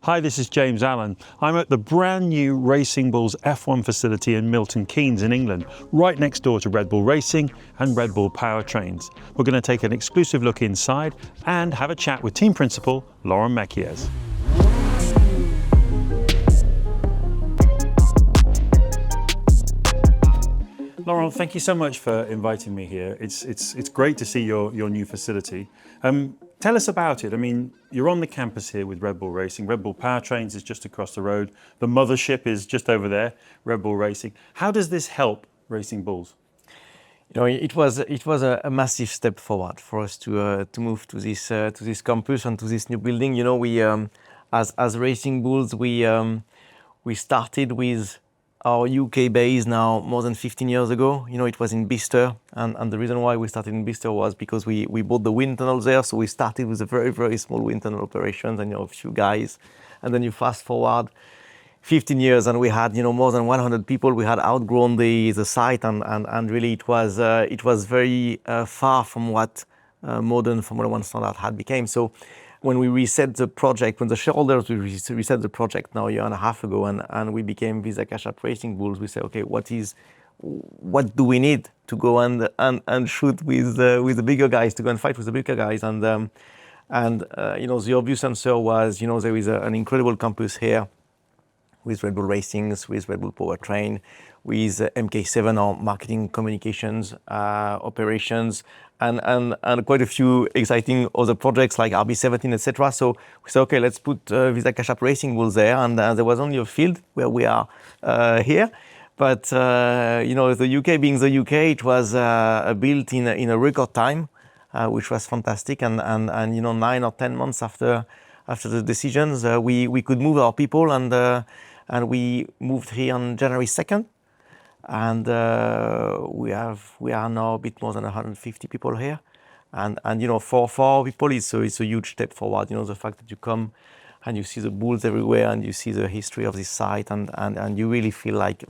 Hi, this is James Allen. I'm at the brand new Racing Bulls F1 facility in Milton Keynes in England, right next door to Red Bull Racing and Red Bull Powertrains. We're going to take an exclusive look inside and have a chat with team principal Laurent Mekies. Laurent, thank you so much for inviting me here. It's great to see your new facility. Tell us about it. I mean, you're on the campus here with Red Bull Racing. Red Bull Powertrains is just across the road. The mothership is just over there, Red Bull Racing. How does this help Racing Bulls? You know, it was a massive step forward for us to move to this campus and to this new building. You know, we as Racing Bulls we started with our UK base now more than 15 years ago. You know, it was in Bicester, and the reason why we started in Bicester was because we bought the wind tunnel there. So we started with a very, very small wind tunnel operations and, you know, a few guys. And then you fast forward 15 years and we had, you know, more than 100 people. We had outgrown the site and really it was very far from what modern Formula One standard had become. So when we reset the project, when the shareholders reset the project now a year and a half ago, and we became Isack Hadjar Racing Bulls, we say, okay, what do we need to go and shoot with the bigger guys, to go and fight with the bigger guys? And you know, the obvious answer was, you know, there is an incredible campus here with Red Bull Racing, with Red Bull Powertrain, with MK7, our marketing communications operations, and quite a few exciting other projects like RB17, etc. So we said, okay, let's put Isack Hadjar Racing Bulls there, and there was only a field where we are here. But you know, the UK being the UK, it was built in a record time, which was fantastic. And you know, 9 or 10 months after the decisions, we could move our people, and we moved here on January 2nd. And we are now a bit more than 150 people here, and you know, for our people it's a huge step forward. You know, the fact that you come and you see the bulls everywhere and you see the history of this site, and you really feel like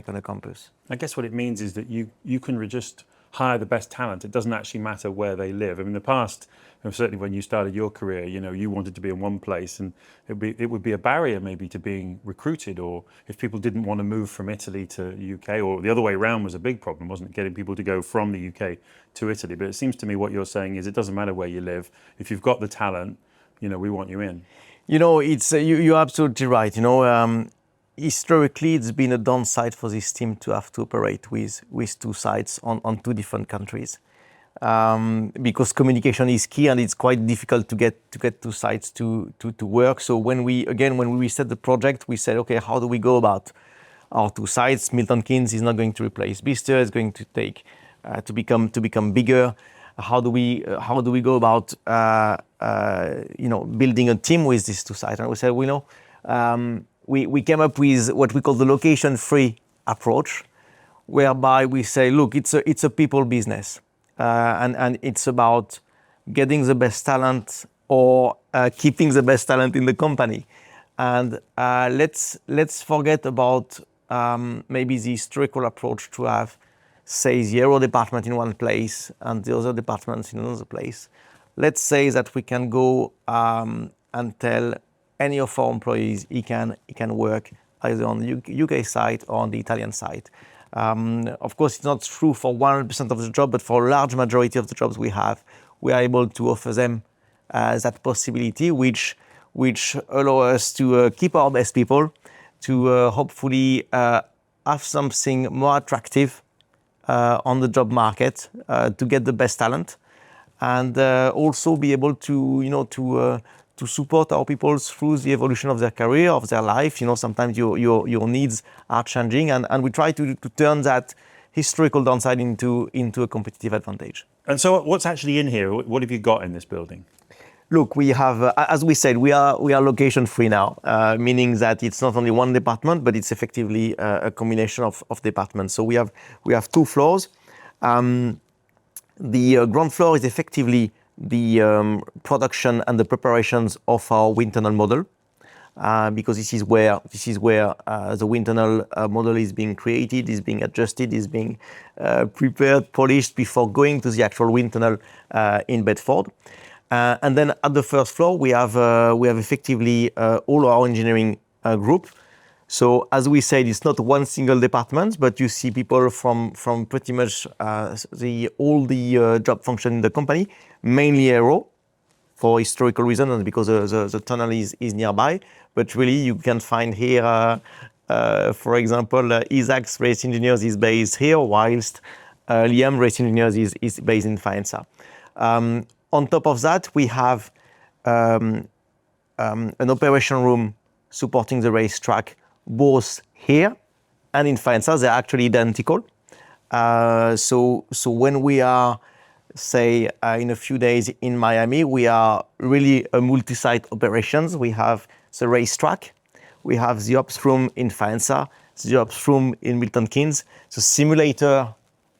on a campus. I guess what it means is that you can just hire the best talent. It doesn't actually matter where they live. I mean, in the past, certainly when you started your career, you know, you wanted to be in one place, and it would be a barrier maybe to being recruited, or if people didn't want to move from Italy to UK, or the other way around was a big problem, wasn't it? Getting people to go from the UK to Italy. But it seems to me what you're saying is it doesn't matter where you live. If you've got the talent, you know, we want you in. You know, it's you're absolutely right. You know, historically, it's been a downside for this team to have to operate with two sites on two different countries, because communication is key, and it's quite difficult to get two sites to work. So when we reset the project, we said, okay, how do we go about our two sites? Milton Keynes is not going to replace Bicester; it's going to take to become bigger. How do we go about you know, building a team with these two sites? And we said, well, you know, we came up with what we call the location-free approach, whereby we say, look, it's a people business, and it's about getting the best talent or keeping the best talent in the company. And let's forget about maybe the historical approach to have, say, the aero department in one place and the other departments in another place. Let's say that we can go and tell any of our employees he can work either on the UK side or on the Italian side. Of course, it's not true for 100% of the job, but for a large majority of the jobs we have, we are able to offer them that possibility, which allow us to keep our best people, to hopefully have something more attractive on the job market, to get the best talent, and also be able to, you know, to support our people through the evolution of their career, of their life. You know, sometimes your needs are changing, and we try to turn that historical downside into a competitive advantage. And so what's actually in here? What have you got in this building? Look, we have, as we said, we are location free now, meaning that it's not only one department, but it's effectively a combination of departments. So we have two floors. The ground floor is effectively the production and the preparations of our wind tunnel model, because this is where the wind tunnel model is being created, is being adjusted, is being prepared, polished before going to the actual wind tunnel in Bedford. And then at the first floor, we have effectively all our engineering group. So as we said, it's not one single department, but you see people from pretty much all the job function in the company, mainly aero, for historical reasons and because the tunnel is nearby. But really, you can find here, for example, Isack's race engineers is based here, whilst Liam race engineers is based in Faenza. On top of that, we have an operation room supporting the racetrack, both here and in Faenza. They're actually identical. So when we are, say, in a few days in Miami, we are really a multi-site operations. We have the racetrack, we have the ops room in Faenza, the ops room in Milton Keynes, the simulator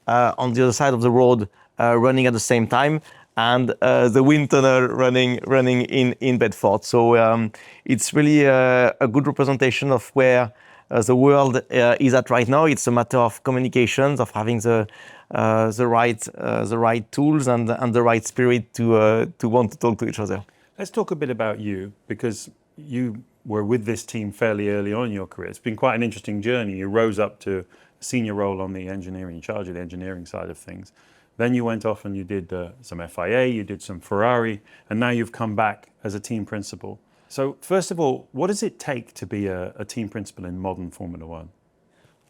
on the other side of the road running at the same time, and the wind tunnel running in Bedford. So it's really a good representation of where the world is at right now. It's a matter of communications, of having the right tools and the right spirit to want to talk to each other. Let's talk a bit about you, because you were with this team fairly early on in your career. It's been quite an interesting journey. You rose up to a senior role on the engineering, in charge of the engineering side of things. Then you went off and you did some FIA, you did some Ferrari, and now you've come back as a team principal. So first of all, what does it take to be a team principal in modern Formula One?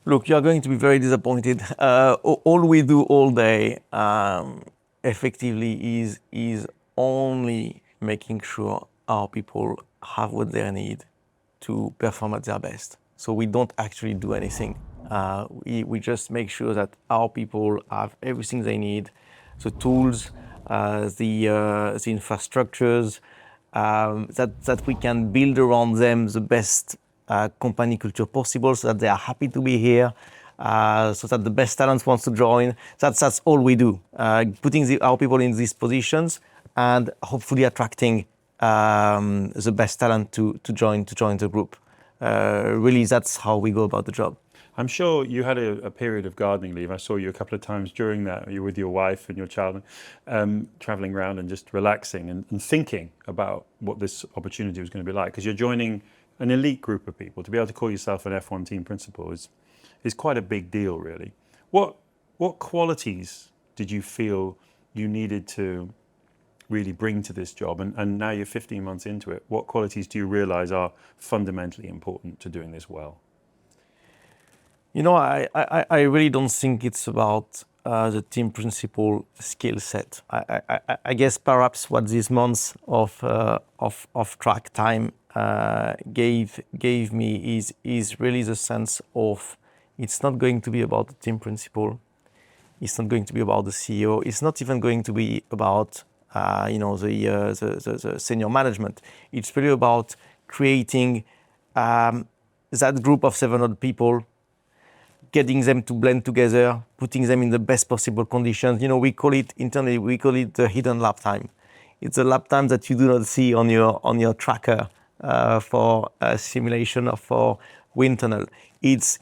Look, you're going to be very disappointed. All we do all day effectively is only making sure our people have what they need to perform at their best. So we don't actually do anything. We just make sure that our people have everything they need, the tools, the infrastructures, that we can build around them the best company culture possible, so that they are happy to be here, so that the best talents wants to join. That's all we do, putting our people in these positions and hopefully attracting the best talent to join the group. Really, that's how we go about the job. I'm sure you had a period of gardening leave. I saw you a couple of times during that. You were with your wife and your child, traveling around and just relaxing and thinking about what this opportunity was going to be like. Because you're joining an elite group of people. To be able to call yourself an F1 team principal is quite a big deal, really. What qualities did you feel you needed to really bring to this job? And now you're 15 months into it. What qualities do you realize are fundamentally important to doing this well? You know, I really don't think it's about the team principal skill set. I guess perhaps what these months of track time gave me is really the sense of, it's not going to be about the team principal. It's not going to be about the CEO. It's not even going to be about the senior management. It's really about creating that group of 700 people, getting them to blend together, putting them in the best possible conditions. You know, we call it internally, the hidden lap time. It's a lap time that you do not see on your tracker for simulation or for wind tunnel. It's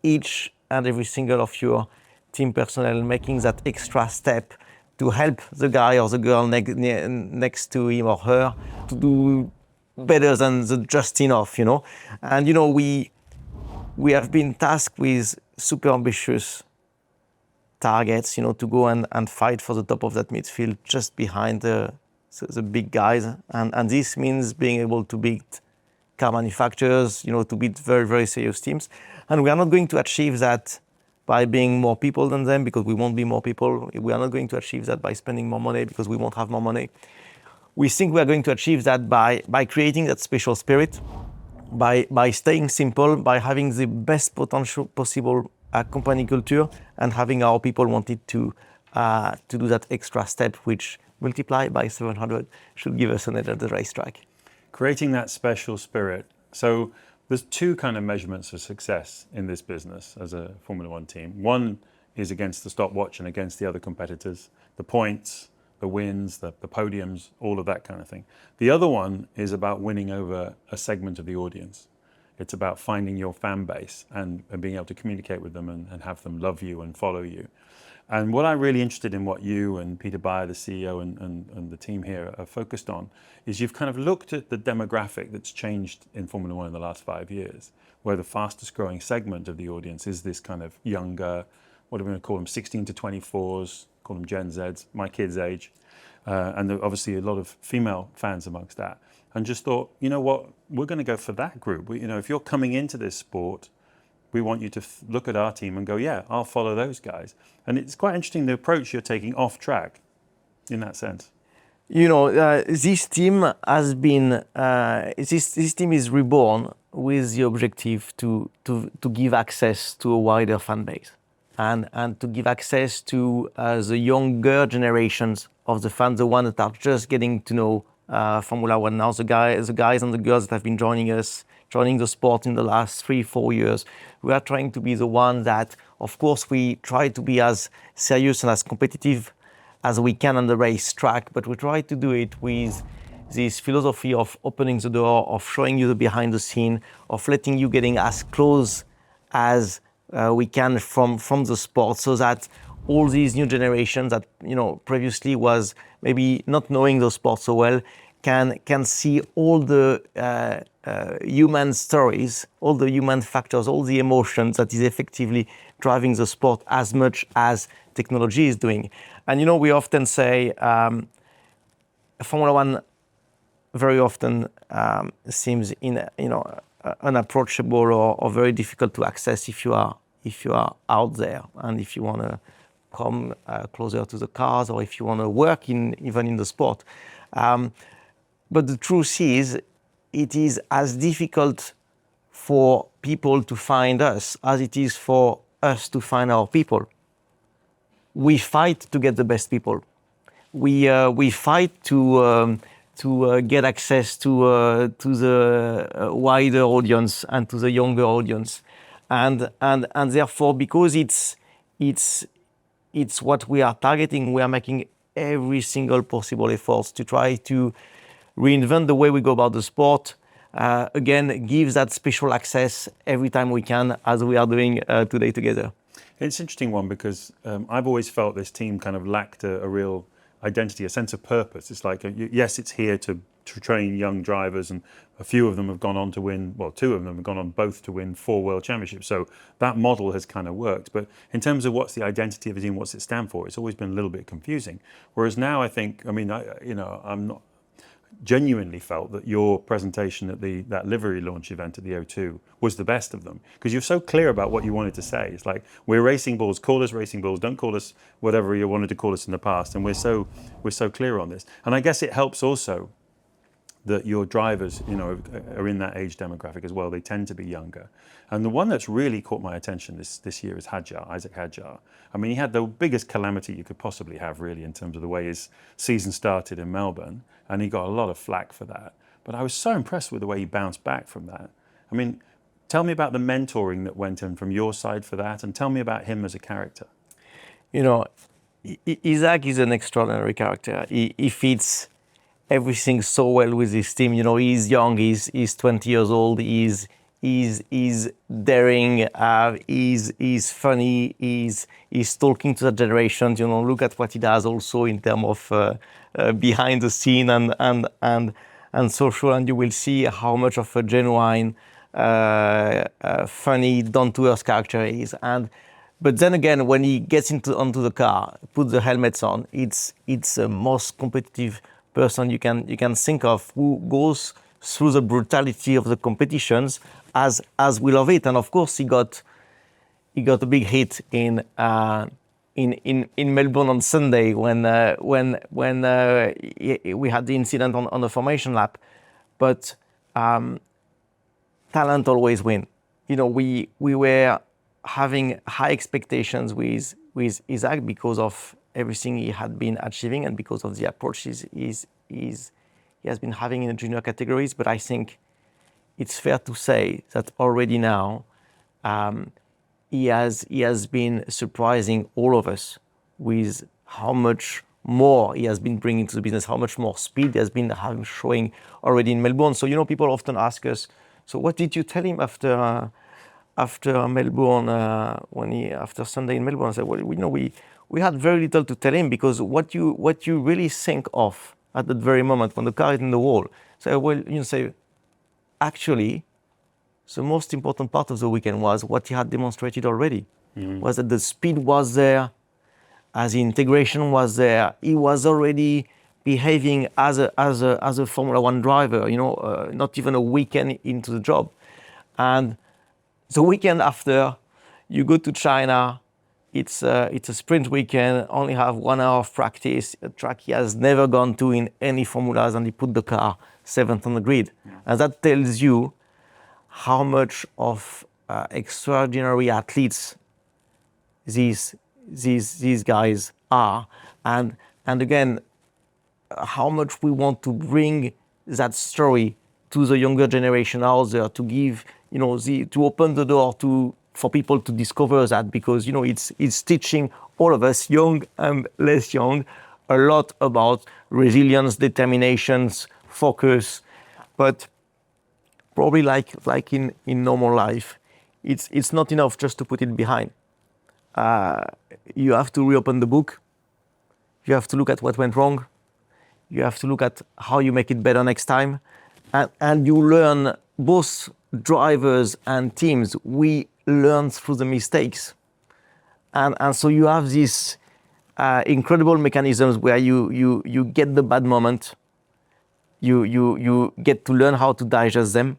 each and every single of your team personnel making that extra step to help the guy or the girl next to him or her to do better than the just enough, you know. And you know, we have been tasked with super ambitious targets, you know, to go and fight for the top of that midfield just behind the big guys. And this means being able to beat car manufacturers, you know, to beat very, very serious teams. And we are not going to achieve that by being more people than them, because we won't be more people. We are not going to achieve that by spending more money, because we won't have more money. We think we are going to achieve that by creating that special spirit, by staying simple, by having the best potential possible company culture, and having our people wanted to do that extra step, which multiplied by 700 should give us an edge at the racetrack. Creating that special spirit. So there's two kind of measurements of success in this business as a Formula One team. One is against the stopwatch and against the other competitors, the points, the wins, the podiums, all of that kind of thing. The other one is about winning over a segment of the audience. It's about finding your fan base and being able to communicate with them and have them love you and follow you. And what I'm really interested in, what you and Peter Beyer, the CEO, and the team here are focused on, is you've kind of looked at the demographic that's changed in Formula One in the last 5 years, where the fastest growing segment of the audience is this kind of younger, what are we going to call them, 16 to 24s, call them Gen Zs, my kids' age. And obviously a lot of female fans amongst that. And just thought, you know what, we're going to go for that group. If you're coming into this sport, we want you to look at our team and go, yeah, I'll follow those guys. And it's quite interesting the approach you're taking off track in that sense. This team has been, this team is reborn with the objective to give access to a wider fan base and to give access to the younger generations of the fans, the ones that are just getting to know Formula One now, the guys and the girls that have been joining the sport in the last 3-4 years. We are trying to be the one that, of course, we try to be as serious and as competitive as we can on the racetrack, but we try to do it with this philosophy of opening the door, of showing you the behind the scene, of letting you getting as close as we can from the sport, so that all these new generations that previously was maybe not knowing the sport so well can see all the human stories, all the human factors, all the emotions that is effectively driving the sport as much as technology is doing. And we often say Formula One very often seems unapproachable or very difficult to access if you are out there and if you want to come closer to the cars or if you want to work even in the sport. But the truth is, it is as difficult for people to find us as it is for us to find our people. We fight to get the best people. We fight to get access to the wider audience and to the younger audience, and therefore, because it's what we are targeting, we are making every single possible efforts to try to reinvent the way we go about the sport. Again, give that special access every time we can, as we are doing today together. It's an interesting one because I've always felt this team kind of lacked a real identity, a sense of purpose. It's like, yes, it's here to train young drivers, and a few of them have gone on to win, well, 2 of them have gone on both to win 4 world championships. So that model has kind of worked. But in terms of what's the identity of the team, what's it stand for, it's always been a little bit confusing. Whereas now I think, I'm not genuinely felt that your presentation at that livery launch event at the O2 was the best of them, because you're so clear about what you wanted to say. It's like, we're Racing Bulls, call us Racing Bulls, don't call us whatever you wanted to call us in the past, and we're so clear on this. And I guess it helps also that your drivers, are in that age demographic as well. They tend to be younger. And the one that's really caught my attention this year is Hadjar, Isack Hadjar. I mean, he had the biggest calamity you could possibly have, really, in terms of the way his season started in Melbourne, and he got a lot of flack for that. But I was so impressed with the way he bounced back from that. I mean, tell me about the mentoring that went in from your side for that, and tell me about him as a character. Isack is an extraordinary character. He fits everything so well with his team. He's young, he's 20 years old, he's daring, he's funny, he's talking to the generations. Look at what he does also in terms of behind the scene and social, and you will see how much of a genuine, funny, down-to-earth character he is. But then again, when he gets onto the car, put the helmets on, it's the most competitive person you can think of, who goes through the brutality of the competitions as we love it. And of course, he got a big hit in Melbourne on Sunday when we had the incident on the formation lap. But talent always wins. We were having high expectations with Isack because of everything he had been achieving and because of the approaches he has been having in the junior categories. But I think it's fair to say that already now he has been surprising all of us with how much more he has been bringing to the business, how much more speed he has been showing already in Melbourne. So people often ask us, so what did you tell him after Melbourne, after Sunday in Melbourne? I said, well, we we had very little to tell him, because what you really think of at that very moment when the car is in the wall, so well, you say, actually, the most important part of the weekend was what he had demonstrated already, was that the speed was there, as the integration was there. He was already behaving as a Formula One driver, not even a weekend into the job. And the weekend after, you go to China, it's a sprint weekend, only have 1 hour of practice, a track he has never gone to in any formulas, and he put the car 7th on the grid. And that tells you how much of extraordinary athletes these guys are, and again, how much we want to bring that story to the younger generation out there, to give, to open the door for people to discover that, because it's teaching all of us, young and less young, a lot about resilience, determinations, focus. But probably like in normal life, it's not enough just to put it behind. You have to reopen the book. You have to look at what went wrong. You have to look at how you make it better next time. And you learn, both drivers and teams, we learn through the mistakes. And so you have these incredible mechanisms where you get the bad moment. You get to learn how to digest them.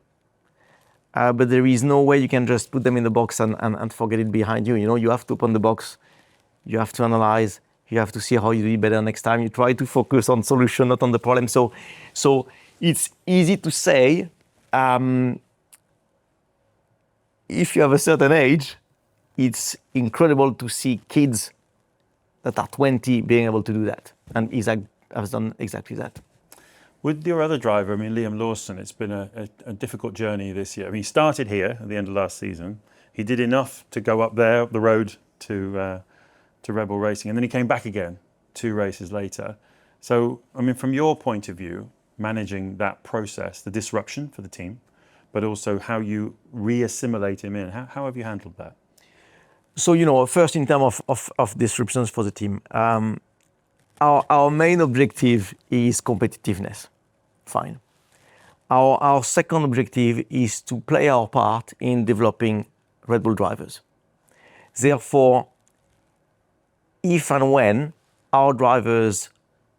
But there is no way you can just put them in the box and forget it behind you. You have to open the box. You have to analyze. You have to see how you do it better next time. You try to focus on solution, not on the problem. So it's easy to say, if you have a certain age, it's incredible to see kids that are 20 being able to do that. And Isack has done exactly that. With your other driver, Liam Lawson, it's been a difficult journey this year. He started here at the end of last season. He did enough to go up there, up the road to Rebel Racing, and then he came back again 2 races later. So, from your point of view, managing that process, the disruption for the team, but also how you re-assimilate him in, how have you handled that? So, first in terms of disruptions for the team, our main objective is competitiveness. Fine. Our second objective is to play our part in developing Red Bull drivers. Therefore, if and when our drivers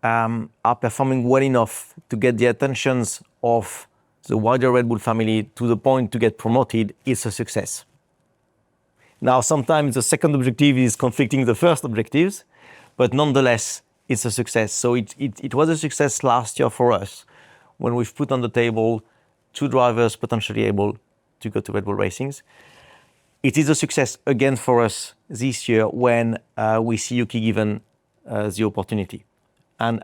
are performing well enough to get the attentions of the wider Red Bull family to the point to get promoted, it's a success. Now, sometimes the second objective is conflicting with the first objectives, but nonetheless, it's a success. So it was a success last year for us, when we've put on the table 2 drivers potentially able to go to Red Bull Racings. It is a success again for us this year when we see Yuki given the opportunity. And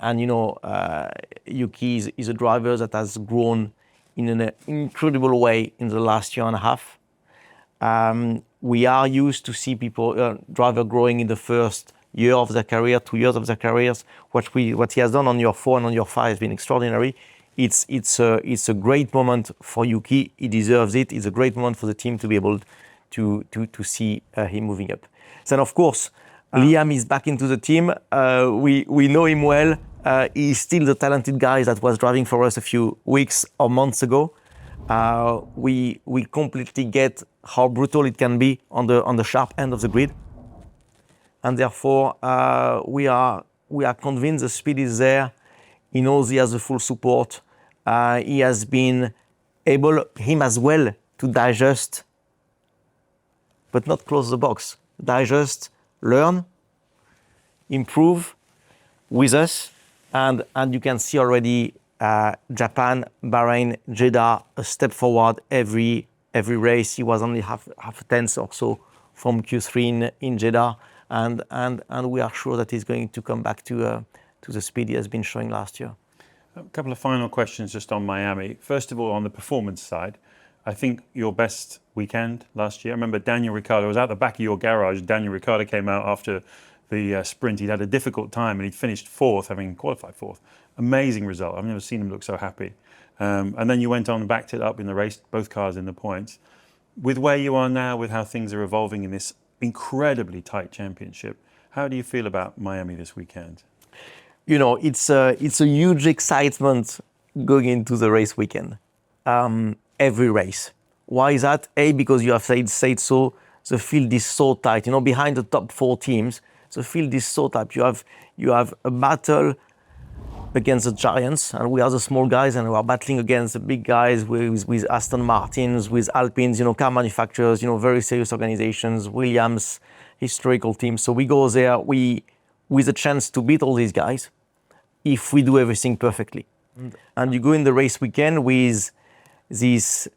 Yuki is a driver that has grown in an incredible way in the last year and a half. We are used to see driver growing in the first year of their career, 2 years of their careers. What he has done on year 4 and on year 5 has been extraordinary. It's a great moment for Yuki. He deserves it. It's a great moment for the team to be able to see him moving up. Then of course, Liam is back into the team. We know him well. He's still the talented guy that was driving for us a few weeks or months ago. We completely get how brutal it can be on the sharp end of the grid, and therefore we are convinced the speed is there. He knows he has the full support. He has been able, him as well, to digest, but not close the box. Digest, learn, improve with us, and you can see already Japan, Bahrain, Jeddah, a step forward every race. He was only half a tenth or so from Q3 in Jeddah, and we are sure that he's going to come back to the speed he has been showing last year. A couple of final questions just on Miami. First of all, on the performance side, I think your best weekend last year. I remember Daniel Ricciardo was out the back of your garage. Daniel Ricciardo came out after the sprint. He'd had a difficult time and he'd finished 4th, having qualified 4th. Amazing result. I've never seen him look so happy. And then you went on and backed it up in the race, both cars in the points. With where you are now, with how things are evolving in this incredibly tight championship, How do you feel about Miami this weekend? You know, it's a huge excitement going into the race weekend. Every race. Why is that? A, because you have said so. The field is so tight. You know, behind the top 4 teams, the field is so tight. You have a battle against the giants, and we are the small guys, and we are battling against the big guys with Aston Martins, with Alpines, you know, car manufacturers, you know, very serious organizations, Williams, historical teams. So we go there with a chance to beat all these guys if we do everything perfectly. And you go in the race weekend with this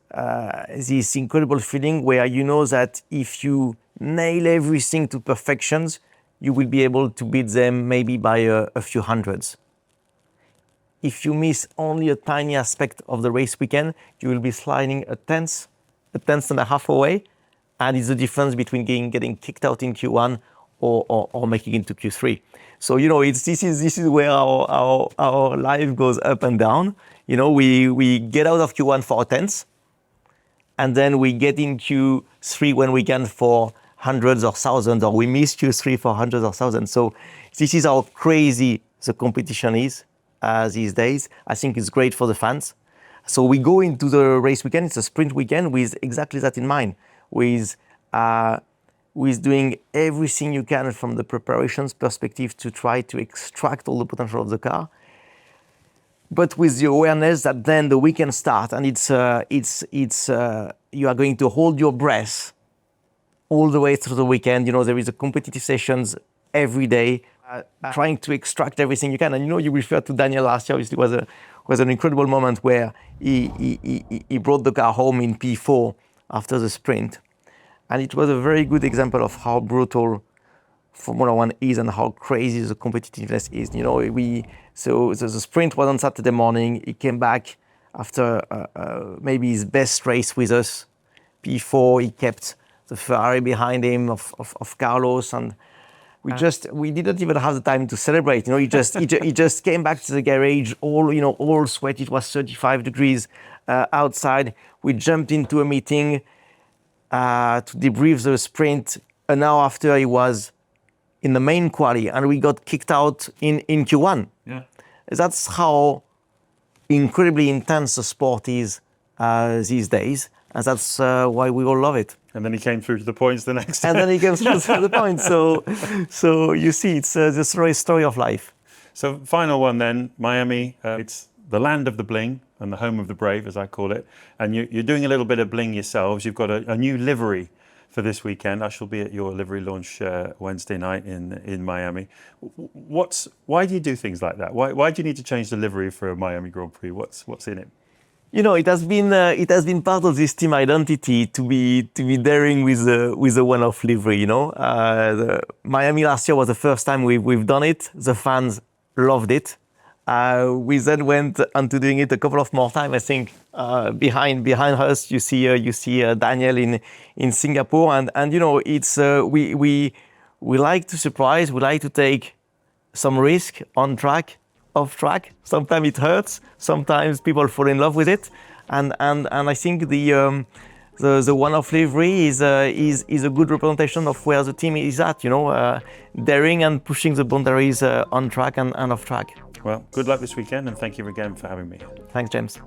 incredible feeling where you know that if you nail everything to perfections, you will be able to beat them maybe by a few hundreds. If you miss only a tiny aspect of the race weekend, you will be sliding a tenth and a half away, and it's the difference between getting kicked out in Q1 or making it into Q3. So you know, this is where our life goes up and down. You know, we get out of Q1 for a tenth, and then we get in Q3 when we can for hundreds or thousands, or we miss Q3 for hundreds or thousands. So this is how crazy the competition is these days. I think it's great for the fans. So we go into the race weekend, it's a sprint weekend, with exactly that in mind, with doing everything you can from the preparations perspective to try to extract all the potential of the car, but with the awareness that then the weekend starts, and you are going to hold your breath all the way through the weekend. You know, there is a competitive sessions every day, trying to extract everything you can. And you know, you referred to Daniel last year. It was an incredible moment where he brought the car home in P4 after the sprint. And it was a very good example of how brutal Formula One is and how crazy the competitiveness is. You know, so the sprint was on Saturday morning. He came back after maybe his best race with us. P4, he kept the Ferrari behind him of Carlos, and we didn't even have the time to celebrate. You know, he just came back to the garage all sweat. It was 35 degrees outside. We jumped into a meeting to debrief the sprint. An hour after, he was in the main quali, and we got kicked out in Q1. Yeah, that's how incredibly intense the sport is these days, and that's why we all love it. and then he came through to the points the next day. And then he came through to the points. So you see, it's the story of life. So final one then, Miami. It's the land of the bling and the home of the brave, as I call it. And you're doing a little bit of bling yourselves. You've got a new livery for this weekend. I shall be at your livery launch Wednesday night in Miami. Why do you do things like that? Why do you need to change the livery for a Miami Grand Prix? What's in it? You know, it has been part of this team identity to be daring with the one-off livery. You know, Miami last year was the first time we've done it. The fans loved it. We then went on to doing it a couple of more times. I think behind us you see Daniel in Singapore, and you know, it's we like to surprise. We like to take some risk on track, off track. Sometimes it hurts. Sometimes people fall in love with it, and I think the one-off livery is a good representation of where the team is at. You know, daring and pushing the boundaries on track and off track. Well, good luck this weekend, and thank you again for having me. Thanks, James.